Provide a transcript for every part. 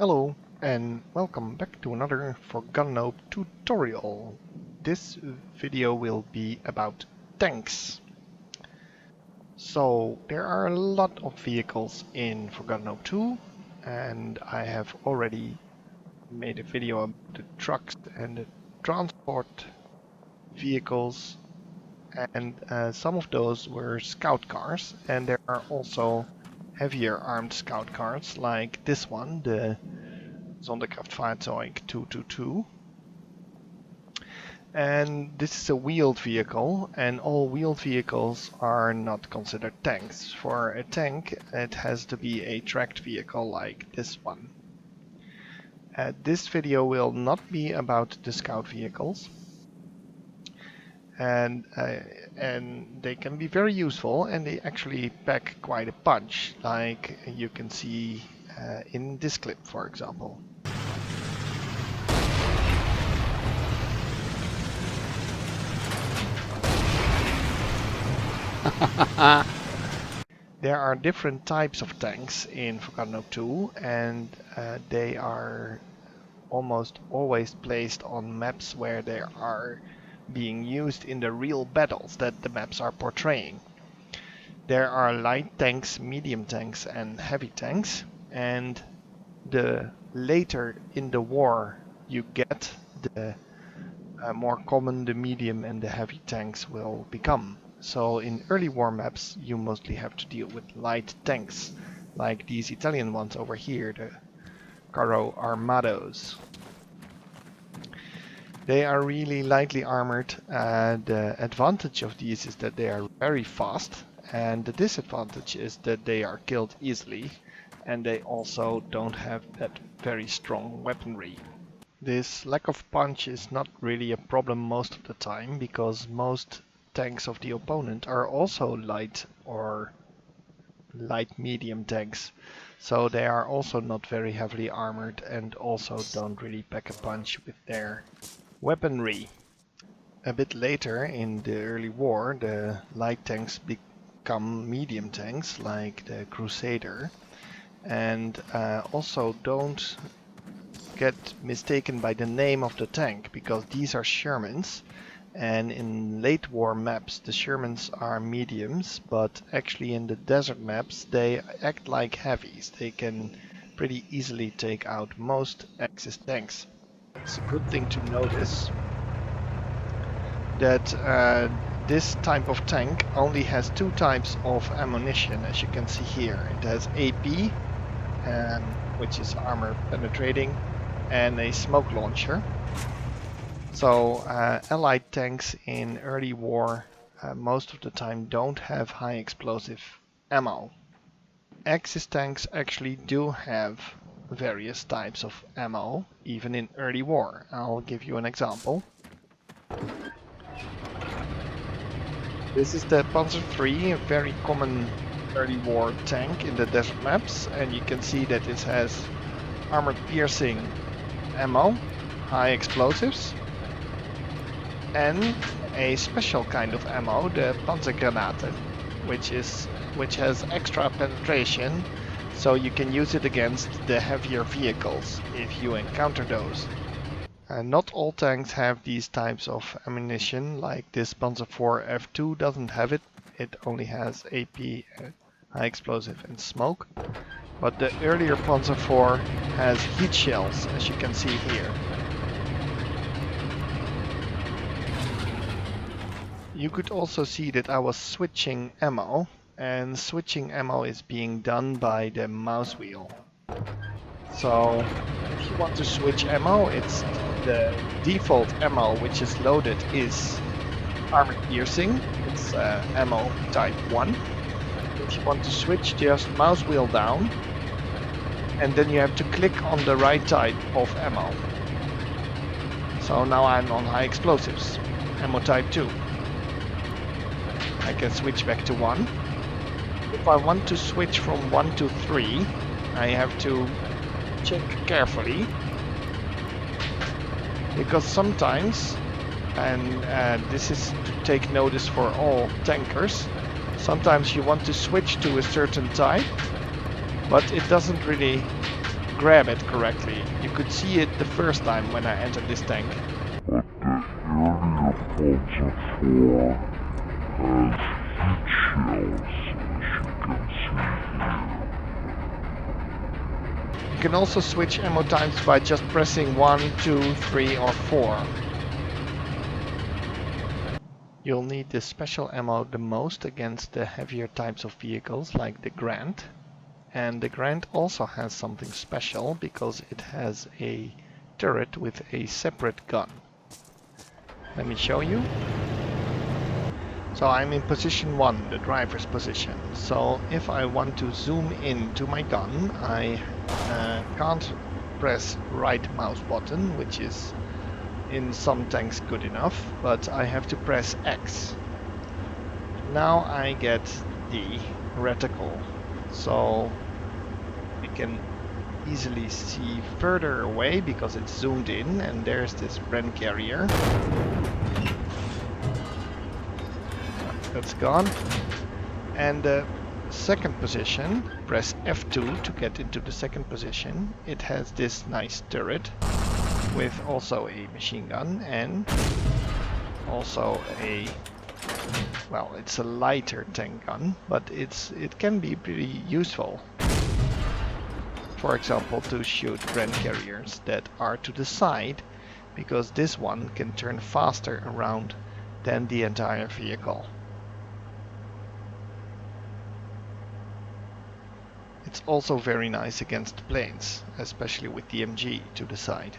Hello and welcome back to another Forgotten Hope tutorial. This video will be about tanks. So there are a lot of vehicles in Forgotten Hope 2 and I have already made a video about the trucks and the transport vehicles, and some of those were scout cars, and there are also heavier armed scout cars like this one, the Sonderkraftfahrzeug 222. And this is a wheeled vehicle, and all wheeled vehicles are not considered tanks. For a tank, it has to be a tracked vehicle like this one. This video will not be about the scout vehicles, and they can be very useful, and they actually pack quite a punch, like you can see in this clip, for example. There are different types of tanks in Forgotten Hope 2, and they are almost always placed on maps where they are being used in the real battles that the maps are portraying. There are light tanks, medium tanks and heavy tanks, and the later in the war you get, the more common the medium and the heavy tanks will become. So in early war maps you mostly have to deal with light tanks, like these Italian ones over here, the Carro Armados. They are really lightly armored. The advantage of these is that they are very fast, and the disadvantage is that they are killed easily, and they also don't have that very strong weaponry. This lack of punch is not really a problem most of the time, because most tanks of the opponent are also light or light medium tanks, so they are also not very heavily armored and also don't really pack a punch with their weaponry. A bit later in the early war, the light tanks become medium tanks like the Crusader, and also don't get mistaken by the name of the tank, because these are Shermans, and in late war maps the Shermans are mediums, but actually in the desert maps they act like heavies. They can pretty easily take out most Axis tanks. It's a good thing to notice that this type of tank only has two types of ammunition, as you can see here. It has AP, which is armor penetrating, and a smoke launcher. So Allied tanks in early war most of the time don't have high explosive ammo. Axis tanks actually do have various types of ammo, even in early war. I'll give you an example. This is the Panzer III, a very common early war tank in the desert maps, and you can see that it has armor piercing ammo, high explosives, and a special kind of ammo, the Panzergranate, which has extra penetration, so you can use it against the heavier vehicles if you encounter those. Not all tanks have these types of ammunition, like this Panzer IV F2 doesn't have it. It only has AP, high explosive and smoke. But the earlier Panzer IV has heat shells, as you can see here. You could also see that I was switching ammo, and switching ammo is being done by the mouse wheel. So if you want to switch ammo, it's the default ammo which is loaded is armor piercing. It's ammo type 1. If you want to switch, just mouse wheel down, and then you have to click on the right type of ammo. So now I'm on high explosives, ammo type 2. I can switch back to 1. If I want to switch from 1 to 3, I have to check carefully, because sometimes, and this is to take notice for all tankers, sometimes you want to switch to a certain type, but it doesn't really grab it correctly. You could see it the first time when I entered this tank. But the earlier Panzer IV has heat shells, as you can see here. You can also switch ammo types by just pressing 1, 2, 3 or 4. You'll need this special ammo the most against the heavier types of vehicles like the Grand. And the Grand also has something special because it has a turret with a separate gun. Let me show you. So I'm in position 1, the driver's position. So if I want to zoom in to my gun, I can't press right mouse button, which is in some tanks good enough, but I have to press X. Now I get the reticle, so I can easily see further away because it's zoomed in, and there's this Bren carrier. That's gone. And the second position, press F2 to get into the second position. It has this nice turret with also a machine gun and also a, well, it's a lighter tank gun, but it can be pretty useful. For example, to shoot Bren carriers that are to the side, because this one can turn faster around than the entire vehicle. It's also very nice against planes, especially with the MG to the side.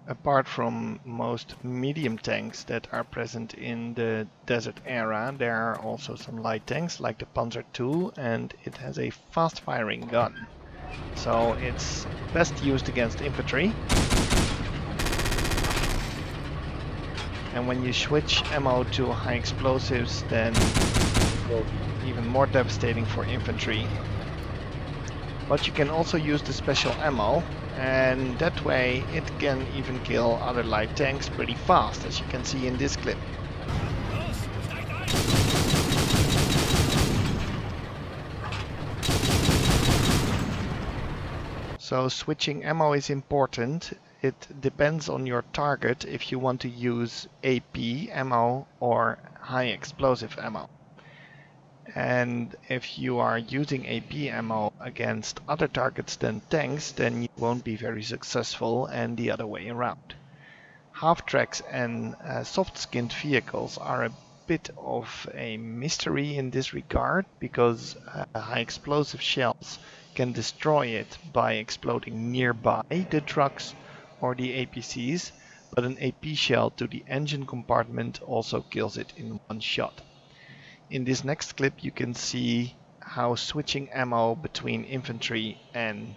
Apart from most medium tanks that are present in the desert era, there are also some light tanks like the Panzer II, and it has a fast-firing gun. So it's best used against infantry. And when you switch ammo to high explosives, then it will be even more devastating for infantry. But you can also use the special ammo, and that way it can even kill other light tanks pretty fast, as you can see in this clip. So switching ammo is important. It depends on your target if you want to use AP ammo or high explosive ammo. And if you are using AP ammo against other targets than tanks, then you won't be very successful, and the other way around. Half-tracks and soft-skinned vehicles are a bit of a mystery in this regard, because high explosive shells can destroy it by exploding nearby the trucks or the APCs, but an AP shell to the engine compartment also kills it in one shot. In this next clip you can see how switching ammo between infantry and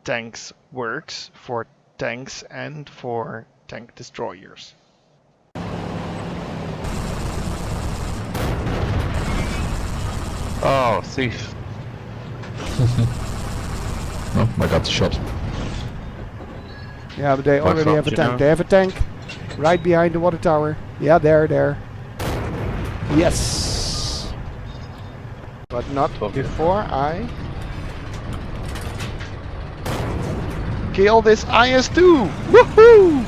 tanks works for tanks and for tank destroyers. Oh, thief. Oh, I got the shot. Yeah, but they already have a tank. They have a tank right behind the water tower. Yeah, there. Yes. But not before I Kill this IS-2! Woohoo!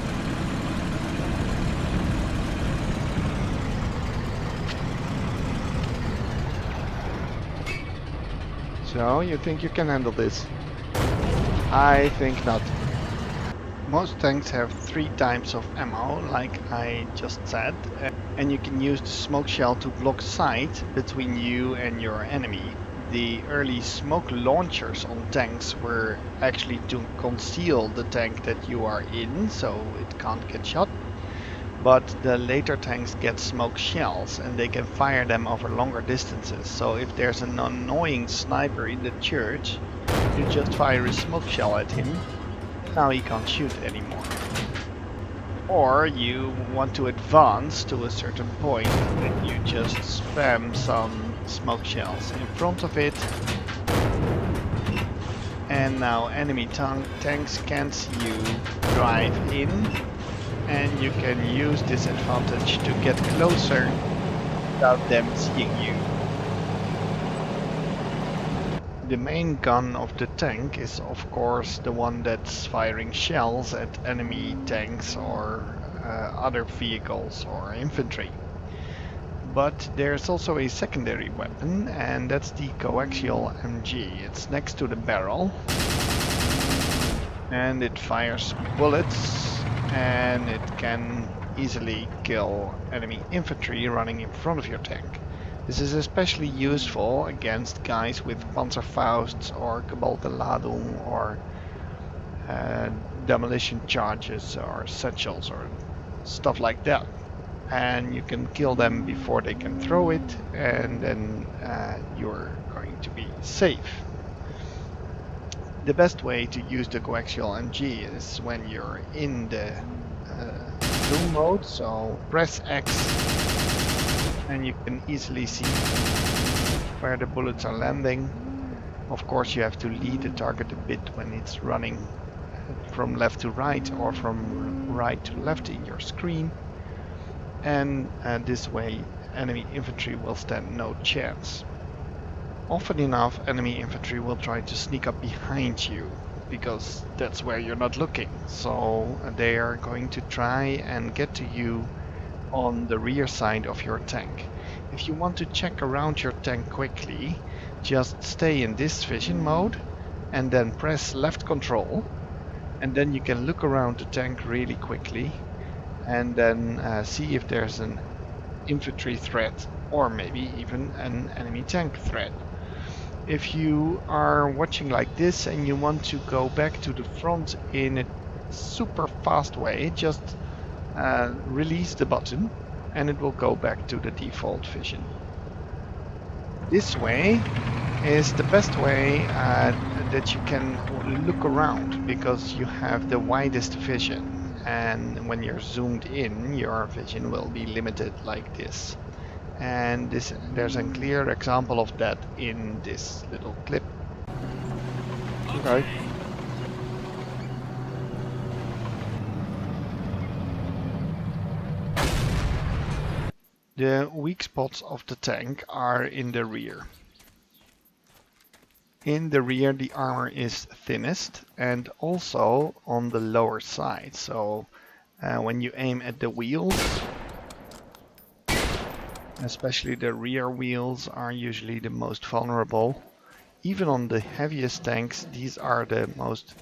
So, you think you can handle this? I think not. Most tanks have 3 types of ammo, like I just said, and you can use the smoke shell to block sight between you and your enemy. The early smoke launchers on tanks were actually to conceal the tank that you are in, so it can't get shot. But the later tanks get smoke shells, and they can fire them over longer distances. So if there's an annoying sniper in the church, you just fire a smoke shell at him. Now he can't shoot anymore. Or you want to advance to a certain point and you just spam some smoke shells in front of it. And now enemy tanks can't see you drive in, and you can use this advantage to get closer without them seeing you. The main gun of the tank is of course the one that's firing shells at enemy tanks or other vehicles or infantry. But there's also a secondary weapon, and that's the coaxial MG. It's next to the barrel and it fires bullets, and it can easily kill enemy infantry running in front of your tank. This is especially useful against guys with Panzerfausts or Gebalteladung or demolition charges or satchels or stuff like that. And you can kill them before they can throw it, and then you're going to be safe. The best way to use the coaxial MG is when you're in the zoom mode, so press X and you can easily see where the bullets are landing. Of course you have to lead the target a bit when it's running from left to right or from right to left in your screen, and this way enemy infantry will stand no chance. Often enough, enemy infantry will try to sneak up behind you, because that's where you're not looking. So they are going to try and get to you on the rear side of your tank. If you want to check around your tank quickly, just stay in this vision mode and then press left Ctrl, and then you can look around the tank really quickly and then see if there's an infantry threat or maybe even an enemy tank threat. If you are watching like this and you want to go back to the front in a super fast way, just release the button and it will go back to the default vision. This way is the best way that you can look around, because you have the widest vision, and when you're zoomed in your vision will be limited like this. And there's a clear example of that in this little clip. Okay. The weak spots of the tank are in the rear. In the rear the armor is thinnest and also on the lower side. So when you aim at the wheels, especially the rear wheels are usually the most vulnerable. Even on the heaviest tanks, these are the most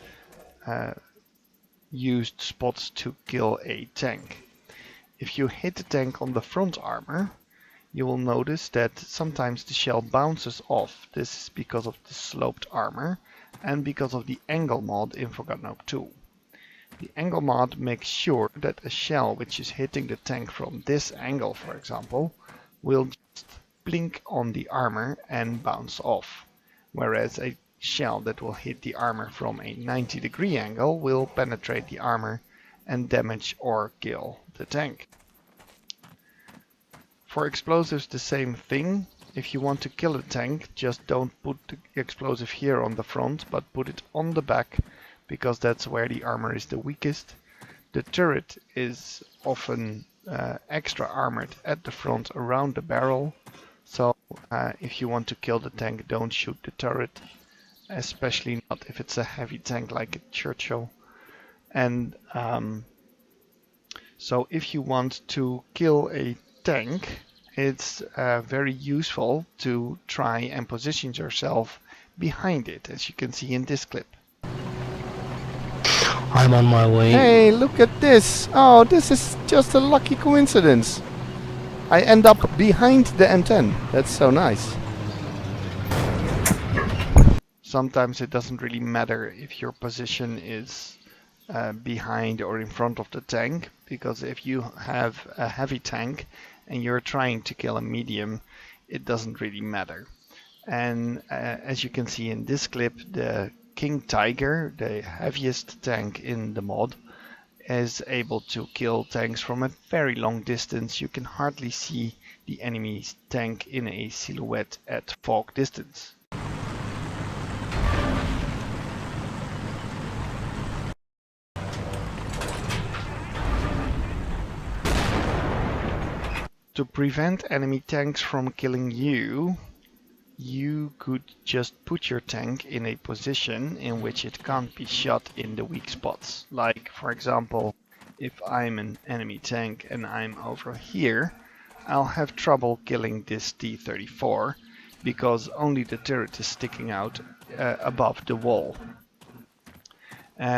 used spots to kill a tank. If you hit the tank on the front armor, you will notice that sometimes the shell bounces off. This is because of the sloped armor and because of the angle mod in Forgotten Oak 2. The angle mod makes sure that a shell which is hitting the tank from this angle, for example, will just blink on the armor and bounce off, whereas a shell that will hit the armor from a 90-degree angle will penetrate the armor and damage or kill the tank. For explosives, the same thing. If you want to kill a tank, just don't put the explosive here on the front, but put it on the back, because that's where the armor is the weakest. The turret is often extra armored at the front around the barrel, so if you want to kill the tank, don't shoot the turret, especially not if it's a heavy tank like a Churchill. And so if you want to kill a tank, it's very useful to try and position yourself behind it, as you can see in this clip. I'm on my way. Hey, look at this! Oh, this is just a lucky coincidence. I end up behind the M10. That's so nice. Sometimes it doesn't really matter if your position is behind or in front of the tank, because if you have a heavy tank and you're trying to kill a medium, it doesn't really matter. And as you can see in this clip, the King Tiger, the heaviest tank in the mod, is able to kill tanks from a very long distance. You can hardly see the enemy's tank in a silhouette at fog distance. To prevent enemy tanks from killing you, you could just put your tank in a position in which it can't be shot in the weak spots. Like, for example, if I'm an enemy tank and I'm over here, I'll have trouble killing this T-34 because only the turret is sticking out above the wall.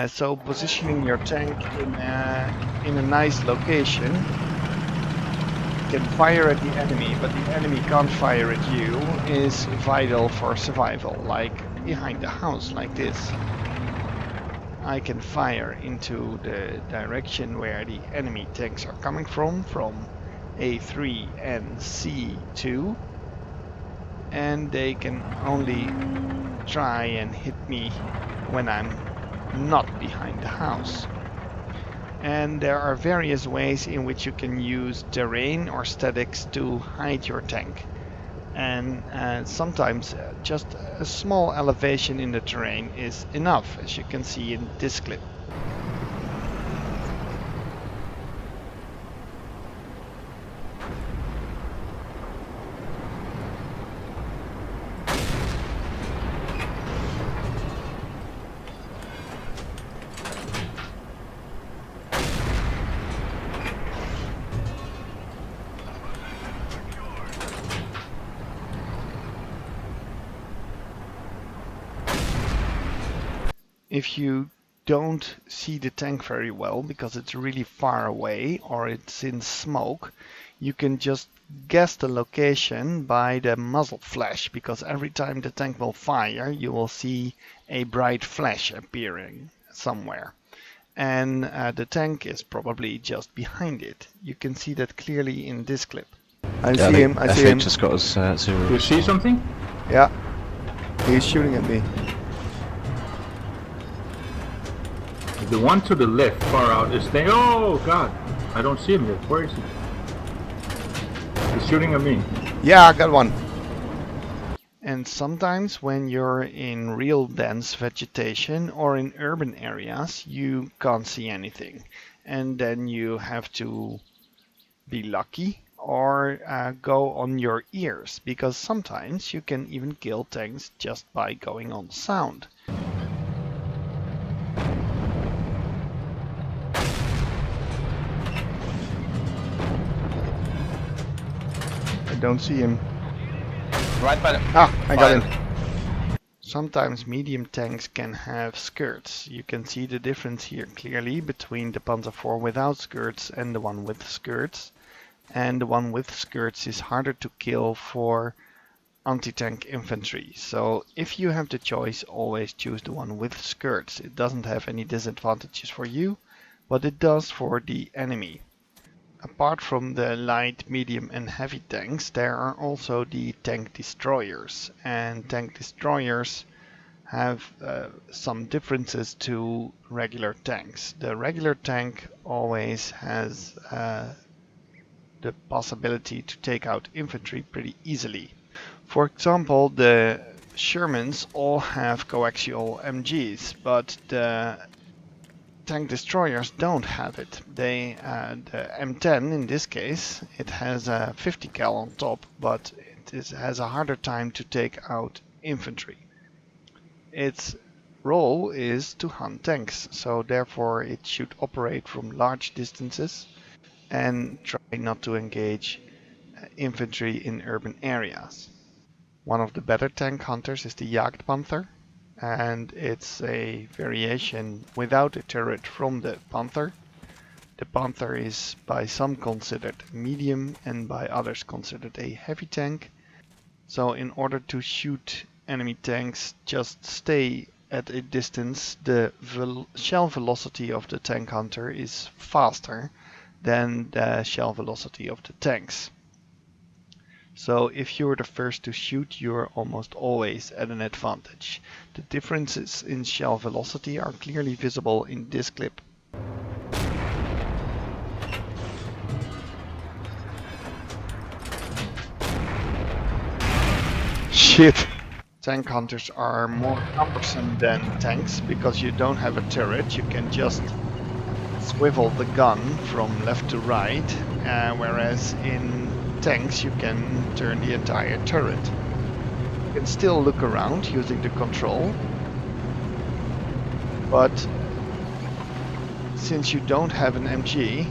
So positioning your tank in a nice location, can fire at the enemy, but the enemy can't fire at you, is vital for survival. Like behind the house, like this. I can fire into the direction where the enemy tanks are coming from A3 and C2, and they can only try and hit me when I'm not behind the house. And there are various ways in which you can use terrain or statics to hide your tank. And sometimes just a small elevation in the terrain is enough, as you can see in this clip. If you don't see the tank very well because it's really far away or it's in smoke, you can just guess the location by the muzzle flash, because every time the tank will fire, you will see a bright flash appearing somewhere. And the tank is probably just behind it. You can see that clearly in this clip. I see him, I see him. just got us zero. Do you see something? Yeah. He's shooting at me. The one to the left, far out, is there. Oh god! I don't see him yet. Where is he? He's shooting at me. Yeah, I got one. And sometimes when you're in real dense vegetation or in urban areas, you can't see anything. And then you have to be lucky or go on your ears, because sometimes you can even kill tanks just by going on sound. I don't see him. Right by the... Ah, I got him. Sometimes medium tanks can have skirts. You can see the difference here clearly between the Panzer IV without skirts and the one with skirts. And the one with skirts is harder to kill for anti-tank infantry. So if you have the choice, always choose the one with skirts. It doesn't have any disadvantages for you, but it does for the enemy. Apart from the light, medium and heavy tanks, there are also the tank destroyers. And tank destroyers have some differences to regular tanks. The regular tank always has the possibility to take out infantry pretty easily. For example, the Shermans all have coaxial MGs, but the tank destroyers don't have it. The M10 in this case, it has a 50 cal on top, but it has a harder time to take out infantry. Its role is to hunt tanks, so therefore it should operate from large distances and try not to engage infantry in urban areas. One of the better tank hunters is the Jagdpanther, and it's a variation without a turret from the Panther. The Panther is by some considered medium and by others considered a heavy tank. So in order to shoot enemy tanks, just stay at a distance. The shell velocity of the tank hunter is faster than the shell velocity of the tanks. So if you're the first to shoot, you're almost always at an advantage. The differences in shell velocity are clearly visible in this clip. Shit! Tank hunters are more cumbersome than tanks because you don't have a turret. You can just swivel the gun from left to right, whereas in tanks you can turn the entire turret. can still look around using the control, but since you don't have an MG,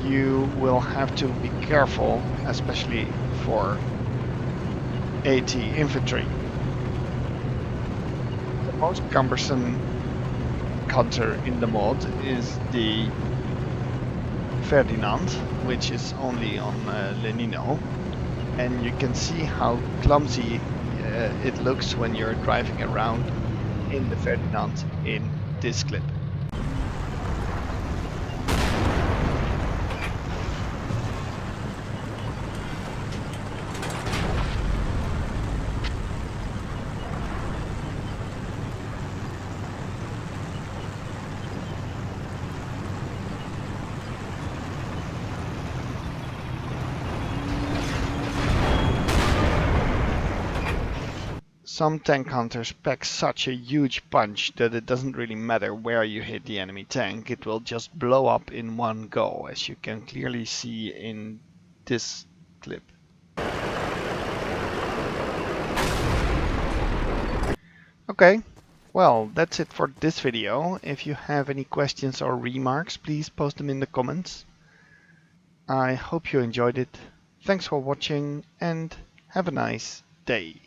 you will have to be careful, especially for AT infantry. The most cumbersome cutter in the mod is the Ferdinand, which is only on Lenino, and you can see how clumsy it looks when you're driving around in the Ferdinand in this clip. Some tank hunters pack such a huge punch that it doesn't really matter where you hit the enemy tank, it will just blow up in one go, as you can clearly see in this clip. Okay, well, that's it for this video. If you have any questions or remarks, please post them in the comments. I hope you enjoyed it. Thanks for watching and have a nice day.